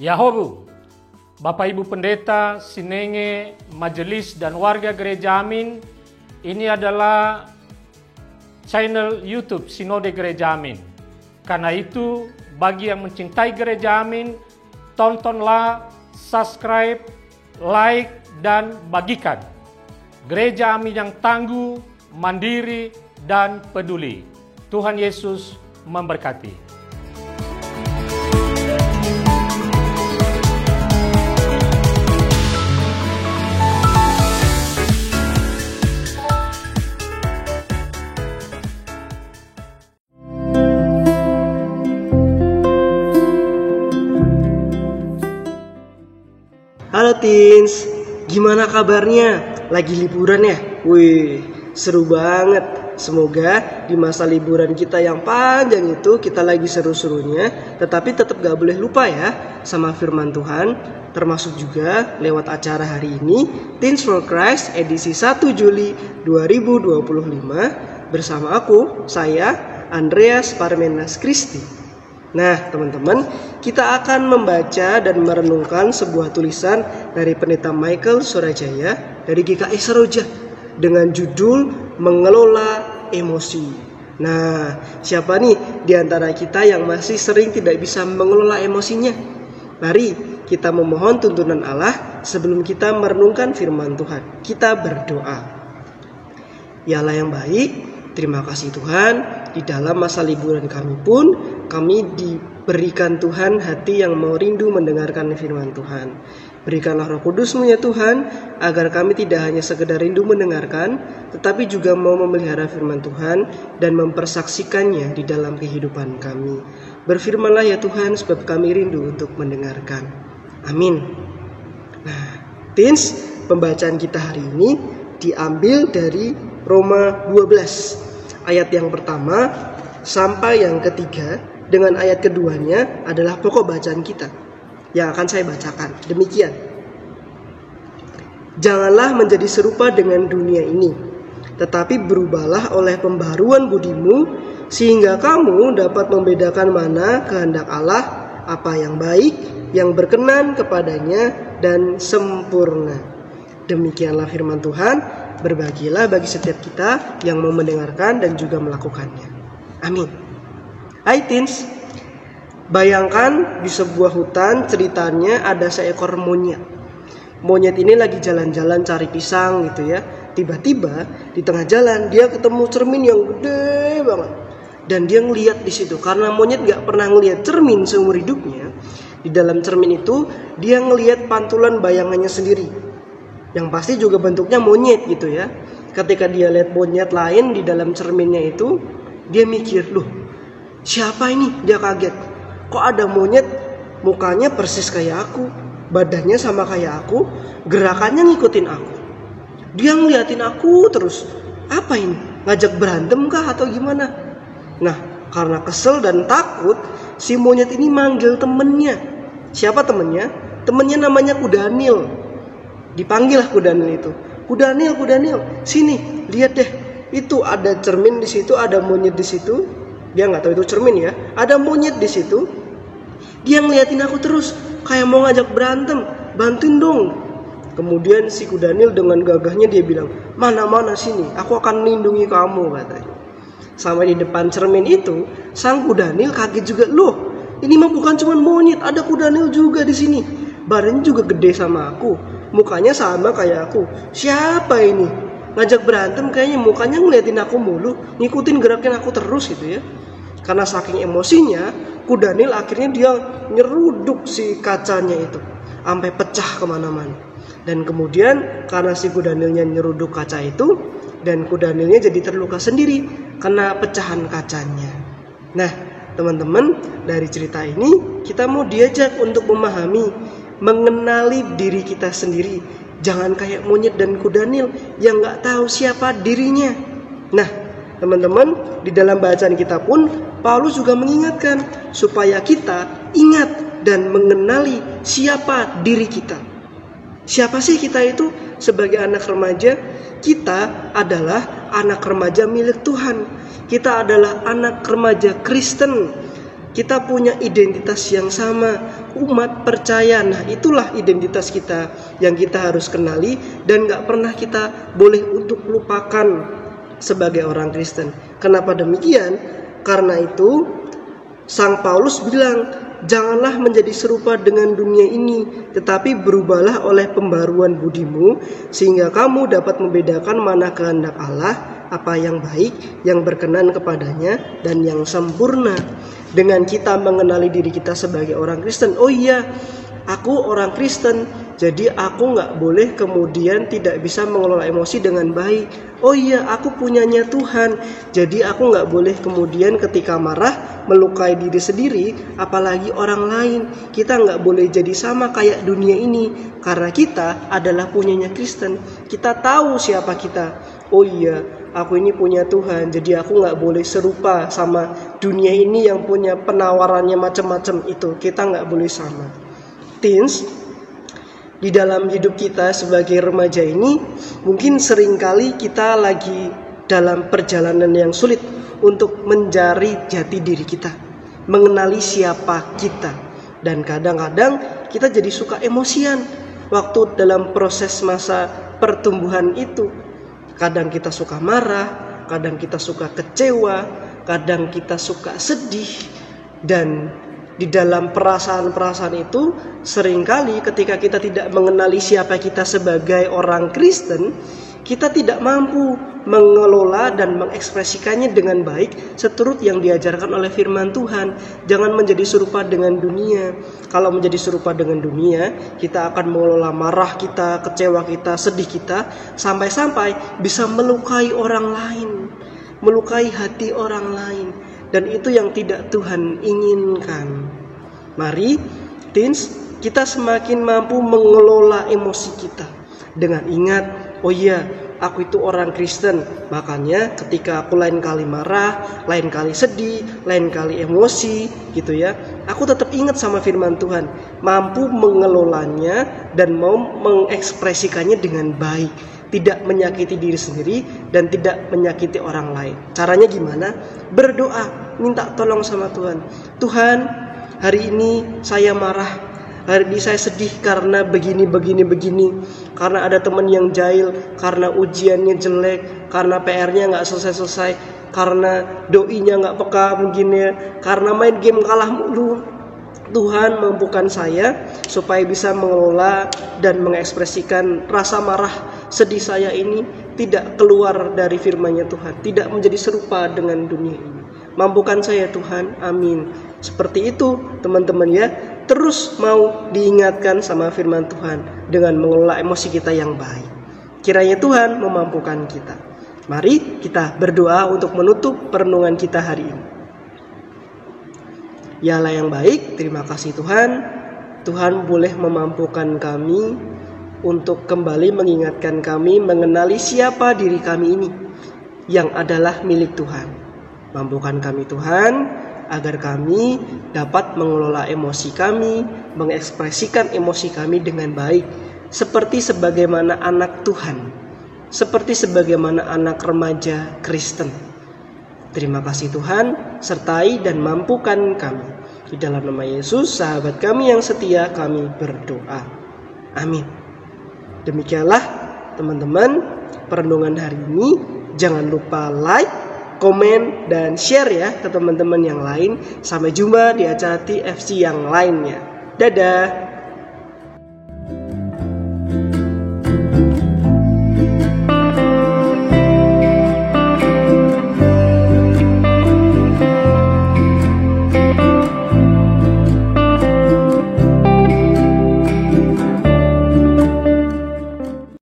Yahobu, Bapak Ibu Pendeta, Sinenge, Majelis dan warga Gereja Amin, ini adalah channel YouTube Sinode Gereja Amin. Karena itu, bagi yang mencintai Gereja Amin, tontonlah, subscribe, like, dan bagikan. Gereja Amin yang tangguh, mandiri, dan peduli. Tuhan Yesus memberkati. Halo teens, gimana kabarnya? Lagi liburan ya? Wih, seru banget. Semoga di masa liburan kita yang panjang itu kita lagi seru-serunya, tetapi tetap gak boleh lupa ya sama firman Tuhan, termasuk juga lewat acara hari ini Teens for Christ edisi 1 Juli 2025 bersama aku, saya Andreas Parmenas Kristi. Nah teman-teman, kita akan membaca dan merenungkan sebuah tulisan dari Pendeta Michael Surajaya dari GKI Seroja dengan judul Mengelola Emosi. Nah, siapa nih di antara kita yang masih sering tidak bisa mengelola emosinya? Mari kita memohon tuntunan Allah sebelum kita merenungkan firman Tuhan. Kita berdoa. Ya Allah yang baik, terima kasih Tuhan. Di dalam masa liburan kami pun, kami diberikan Tuhan hati yang mau rindu mendengarkan firman Tuhan. Berikanlah Roh Kudus-Mu ya Tuhan, agar kami tidak hanya sekedar rindu mendengarkan, tetapi juga mau memelihara firman Tuhan dan mempersaksikannya di dalam kehidupan kami. Berfirmanlah ya Tuhan, sebab kami rindu untuk mendengarkan. Amin. Nah, teens, pembacaan kita hari ini diambil dari Roma 12. Ayat yang pertama sampai yang ketiga, dengan ayat keduanya adalah pokok bacaan kita yang akan saya bacakan. Demikian. Janganlah menjadi serupa dengan dunia ini, tetapi berubahlah oleh pembaharuan budimu, sehingga kamu dapat membedakan mana kehendak Allah, apa yang baik, yang berkenan kepadanya, dan sempurna. Demikianlah firman Tuhan. Berbagilah bagi setiap kita yang mau mendengarkan dan juga melakukannya. Amin. Hai teens, bayangkan di sebuah hutan ceritanya ada seekor monyet. Monyet ini lagi jalan-jalan cari pisang gitu ya. Tiba-tiba di tengah jalan dia ketemu cermin yang gede banget. Dan dia ngeliat di situ, karena monyet gak pernah ngeliat cermin seumur hidupnya. Di dalam cermin itu dia ngeliat pantulan bayangannya sendiri, yang pasti juga bentuknya monyet gitu ya. Ketika dia lihat monyet lain di dalam cerminnya itu, dia mikir, loh siapa ini? Dia kaget. Kok ada monyet mukanya persis kayak aku, badannya sama kayak aku, gerakannya ngikutin aku. Dia ngeliatin aku terus. Apa ini? Ngajak berantem kah atau gimana? Nah, karena kesel dan takut, si monyet ini manggil temennya. Siapa temennya? Temennya namanya Kudanil. Dipanggillah Kudanil itu. Kudanil, sini, lihat deh. Itu ada cermin di situ, ada monyet di situ. Dia nggak tahu itu cermin ya. Ada monyet di situ. Dia ngeliatin aku terus, kayak mau ngajak berantem. Bantuin dong. Kemudian si Kudanil dengan gagahnya dia bilang, mana sini, aku akan melindungi kamu, katanya. Sampai di depan cermin itu, sang Kudanil kaget juga, loh, ini mah bukan cuma monyet, ada Kudanil juga di sini. Badannya juga gede sama aku. Mukanya sama kayak aku. Siapa ini? Ngajak berantem kayaknya, mukanya ngeliatin aku mulu, ngikutin gerakin aku terus gitu ya. Karena saking emosinya, Kudanil akhirnya dia nyeruduk si kacanya itu sampai pecah kemana-mana. Dan kemudian karena si Kudanilnya nyeruduk kaca itu, dan Kudanilnya jadi terluka sendiri kena pecahan kacanya. Nah teman-teman, dari cerita ini kita mau diajak untuk memahami, mengenali diri kita sendiri. Jangan kayak monyet dan Kudanil yang gak tahu siapa dirinya. Nah teman-teman, di dalam bacaan kita pun Paulus juga mengingatkan supaya kita ingat dan mengenali siapa diri kita. Siapa sih kita itu sebagai anak remaja? Kita adalah anak remaja milik Tuhan. Kita adalah anak remaja Kristen. Kita punya identitas yang sama, umat percaya. Nah, itulah identitas kita yang kita harus kenali dan gak pernah kita boleh untuk lupakan sebagai orang Kristen. Kenapa demikian? Karena itu Sang Paulus bilang, janganlah menjadi serupa dengan dunia ini, tetapi berubahlah oleh pembaruan budimu, sehingga kamu dapat membedakan mana kehendak Allah, apa yang baik, yang berkenan kepadanya, dan yang sempurna. Dengan kita mengenali diri kita sebagai orang Kristen, oh iya, aku orang Kristen, jadi aku gak boleh kemudian tidak bisa mengelola emosi dengan baik. Oh iya, aku punyanya Tuhan, jadi aku gak boleh kemudian ketika marah melukai diri sendiri, apalagi orang lain. Kita gak boleh jadi sama kayak dunia ini, karena kita adalah punyanya Kristen. Kita tahu siapa kita. Oh iya, aku ini punya Tuhan, jadi aku gak boleh serupa sama dunia ini yang punya penawarannya macam-macam itu. Kita gak boleh sama. Teens, di dalam hidup kita sebagai remaja ini, mungkin seringkali kita lagi dalam perjalanan yang sulit untuk mencari jati diri kita, mengenali siapa kita. Dan kadang-kadang kita jadi suka emosian waktu dalam proses masa pertumbuhan itu. Kadang kita suka marah, kadang kita suka kecewa, kadang kita suka sedih. Dan di dalam perasaan-perasaan itu, seringkali ketika kita tidak mengenali siapa kita sebagai orang Kristen, kita tidak mampu mengelola dan mengekspresikannya dengan baik seturut yang diajarkan oleh firman Tuhan. Jangan menjadi serupa dengan dunia. Kalau menjadi serupa dengan dunia, kita akan mengelola marah kita, kecewa kita, sedih kita, sampai-sampai bisa melukai orang lain, melukai hati orang lain. Dan itu yang tidak Tuhan inginkan. Mari, teens, kita semakin mampu mengelola emosi kita dengan ingat, oh iya, aku itu orang Kristen. Makanya ketika aku lain kali marah, lain kali sedih, lain kali emosi gitu ya, aku tetap ingat sama firman Tuhan, mampu mengelolanya dan mau mengekspresikannya dengan baik, tidak menyakiti diri sendiri dan tidak menyakiti orang lain. Caranya gimana? Berdoa, minta tolong sama Tuhan. Tuhan, hari ini saya marah, hari ini saya sedih karena begini. Karena ada teman yang jahil, karena ujiannya jelek, karena PR-nya gak selesai-selesai, karena doinya gak peka mungkin ya, karena main game kalah mulu. Tuhan mampukan saya supaya bisa mengelola dan mengekspresikan rasa marah, sedih saya ini tidak keluar dari firman-Nya Tuhan, tidak menjadi serupa dengan dunia ini. Mampukan saya Tuhan, amin. Seperti itu teman-teman ya, terus mau diingatkan sama firman Tuhan dengan mengelola emosi kita yang baik. Kiranya Tuhan memampukan kita. Mari kita berdoa untuk menutup perenungan kita hari ini. Ya Allah yang baik, terima kasih Tuhan. Tuhan boleh memampukan kami untuk kembali mengingatkan kami mengenali siapa diri kami ini yang adalah milik Tuhan. Mampukan kami Tuhan agar kami dapat mengelola emosi kami, mengekspresikan emosi kami dengan baik, seperti sebagaimana anak Tuhan, seperti sebagaimana anak remaja Kristen. Terima kasih Tuhan, sertai dan mampukan kami. Di dalam nama Yesus, sahabat kami yang setia, kami berdoa. Amin. Demikianlah teman-teman perenungan hari ini. Jangan lupa like, komen, dan share ya ke teman-teman yang lain. Sampai jumpa di acara TFC yang lainnya. Dadah.